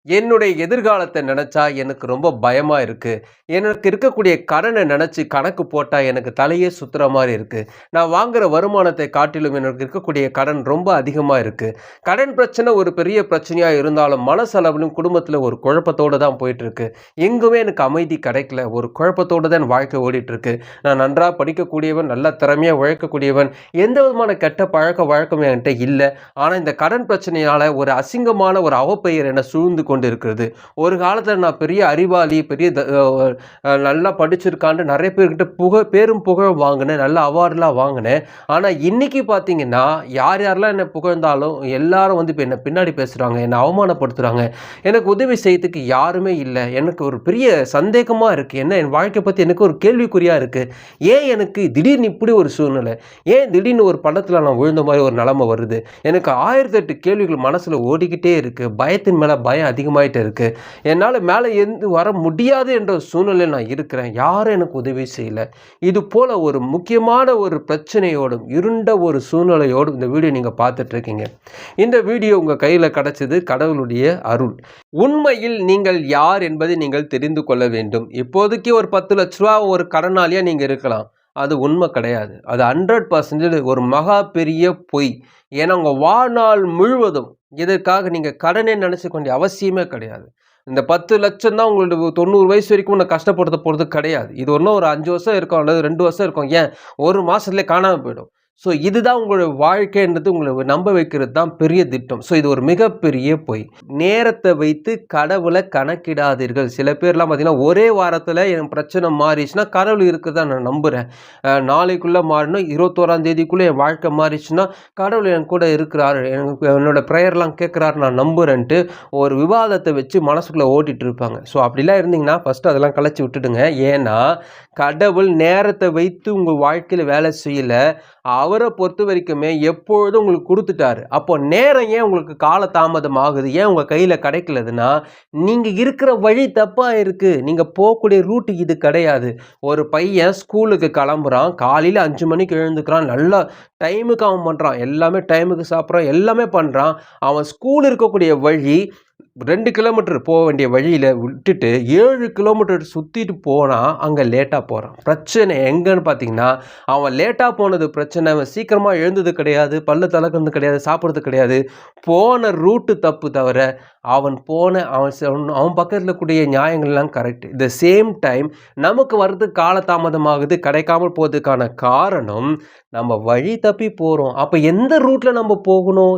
என்னுடைய எதிர்காலத்த நெனச்சா எனக்கு ரொம்ப பயமா இருக்கு. எனக்கு இருக்கக்கூடிய கடன நெனச்சு கணக்கு போட்டா எனக்கு தலையே சுத்துற மாரி இருக்கு. நான் வாங்குற வருமானத்தை காட்டிலும் எனக்கு இருக்கக்கூடிய கடன் ரொம்ப அதிகமா இருக்கு. கடன் பிரச்சனை ஒரு பெரிய பிரச்சனையா இருந்தாலும், மனசளவிலும் குடும்பத்தில ஒரு குழப்பத்தோட தான் போயிட்டுருக்கு. எங்குமே எனக்கு அமைதி கிடைக்கல. ஒரு குழப்பத்தோட தான் என் வாழ்க்கை ஓடிட்டுருக்கு. நான் நன்றா படிக்கக்கூடியவன், நல்லா திறமையா உழைக்கக்கூடியவன். எந்த விதமான கெட்ட பழக்கவழக்கமும் என்கிட்ட இல்ல. ஆனா இந்த கடன் பிரச்சனையால ஒரு அசிங்கமான ஒரு அவப்பெயர் என்ன சூழ்ந்து கொண்டிருக்கிறது. ஒரு காலத்துல நான் பெரிய அறிவாளி, பெரிய நல்லா படிச்சிருக்கான்ட்டு நெறைய பேர்கிட்ட பேரும் புகழும் வாங்குனேன். நல்ல அவார்ட்லாம் வாங்குனேன். ஆனா இன்னைக்கு பார்த்தீங்கன்னா, யார் யாரெல்லாம் என்ன புகழ்ந்தாலும் எல்லாரும் வந்து இப்ப என்ன பின்னாடி பேசுறாங்க. என்ன அவமானப்படுத்துறாங்க. எனக்கு உதவி செய்யறதுக்கு யாருமே இல்ல. எனக்கு ஒரு பெரிய சந்தேகமா இருக்கு. என்ன என் வாழ்க்கைய பத்தி எனக்கு ஒரு கேள்விக்குறியா இருக்கு. ஏன் எனக்கு திடீர்னு இப்படி ஒரு சூழ்நிலை? ஏன் திடீர்னு ஒரு பள்ளத்துல நான் விழுந்த மாரி ஒரு நெலைம வருது? எனக்கு 1008 கேள்விகள் மனசுல ஓடிக்கிட்டே இருக்கு. பயத்தின் மேல பயம் அதிகமாயிட்டே இருக்கு. என்னால மேல எழுந்து வர முடியாது என்ற ஒரு சூழ்நிலையில நான் இருக்கிறேன். யாரும் எனக்கு உதவி செய்யல. இது போல ஒரு முக்கியமான ஒரு பிரச்சனையோடும், இருண்ட ஒரு சூழ்நிலையோடும் இந்த வீடியோ நீங்க பார்த்துட்டு இருக்கீங்க. இந்த வீடியோ உங்க கையில கிடைச்சது கடவுளுடைய அருள். உண்மையில் நீங்கள் யார் என்பதை நீங்கள் தெரிந்து கொள்ள வேண்டும். இப்போதைக்கு ஒரு 10 லட்ச ரூபா ஒரு கடனாளியா நீங்க இருக்கலாம். அது உண்மை கிடையாது. அது 100% ஒரு மகா பெரிய பொய். ஏன்னா உங்க வாழ்நாள் முழுவதும் இதற்காக நீங்க கடனே நினைச்சுக்க வேண்டிய அவசியமே கிடையாது. இந்த 10 லட்சம் தான் உங்களுக்கு 90 வயசு வரைக்கும் உன்னை கஷ்டப்படுத்த போறது கிடையாது. இது இன்னும் ஒரு 5 வருஷம் இருக்கும் அல்லது 2 வருஷம் இருக்கும். ஏன் 1 மாசத்துலயே காணாம போயிடும். ஸோ இதுதான் உங்களுடைய வாழ்க்கைன்றது உங்களை நம்ப வைக்கிறது தான் பெரிய திட்டம். ஸோ இது ஒரு மிகப்பெரிய பொய். நேரத்தை வைத்து கடவுளை கணக்கிடாதீர்கள். சில பேர்லாம் பார்த்தீங்கன்னா ஒரே வாரத்தில் என் பிரச்சனை மாறிச்சுன்னா கடவுள் இருக்கிறதா நான் நம்புகிறேன். நாளைக்குள்ளே மாறணும், 21ஆம் தேதிக்குள்ளே என் வாழ்க்கை மாறிச்சுன்னா கடவுள் என் கூட இருக்கிறாரு, எனக்கு என்னோட ப்ரேயர்லாம் கேட்குறாரு நான் நம்புகிறேன்ட்டு ஒரு விவாதத்தை வச்சு மனசுக்குள்ளே ஓட்டிகிட்டு இருப்பாங்க. ஸோ அப்படிலாம் இருந்தீங்கன்னா ஃபஸ்ட்டு அதெல்லாம் கலைச்சி விட்டுடுங்க. ஏன்னா கடவுள் நேரத்தை வைத்து உங்கள் வாழ்க்கையில் வேலை செய்யலை. அவரை பொறுத்த வரைக்குமே எப்பொழுதும் உங்களுக்கு கொடுத்துட்டாரு. அப்போ நேரம் ஏன் உங்களுக்கு காலதாமதம் ஆகுது, ஏன் உங்கள் கையில் கிடைக்கலதுன்னா நீங்கள் இருக்கிற வழி தப்பாக இருக்குது. நீங்கள் போகக்கூடிய ரூட்டு இது கிடையாது. ஒரு பையன் ஸ்கூலுக்கு கிளம்புறான், காலையில் 5 மணிக்கு எழுந்துக்கிறான், நல்லா டைமுக்கு அவன் பண்ணுறான், எல்லாமே டைமுக்கு சாப்பிட்றான், எல்லாமே பண்ணுறான். அவன் ஸ்கூல் இருக்கக்கூடிய வழி 2 கிலோமீட்டர் போக வேண்டிய வழியில் விட்டுட்டு 7 கிலோமீட்டர் சுற்றிட்டு போனால் அங்கே லேட்டாக போகிறான். பிரச்சனை எங்கன்னு பார்த்தீங்கன்னா, அவன் லேட்டாக போனது பிரச்சனை, அவன் சீக்கிரமாக எழுந்தது கிடையாது, பல்லு துலக்கிறது கிடையாது, சாப்பிட்றது கிடையாது. போன ரூட்டு தப்பு தவிர அவன் அவன் பக்கத்தில் கூடிய நியாயங்கள்லாம் கரெக்ட். த சேம் டைம் நமக்கு வர்றதுக்கு காலதாமதமாகுது, கிடைக்காமல் போகிறதுக்கான காரணம் நம்ம வழி தப்பி போகிறோம். அப்போ எந்த ரூட்டில் நம்ம போகணும்,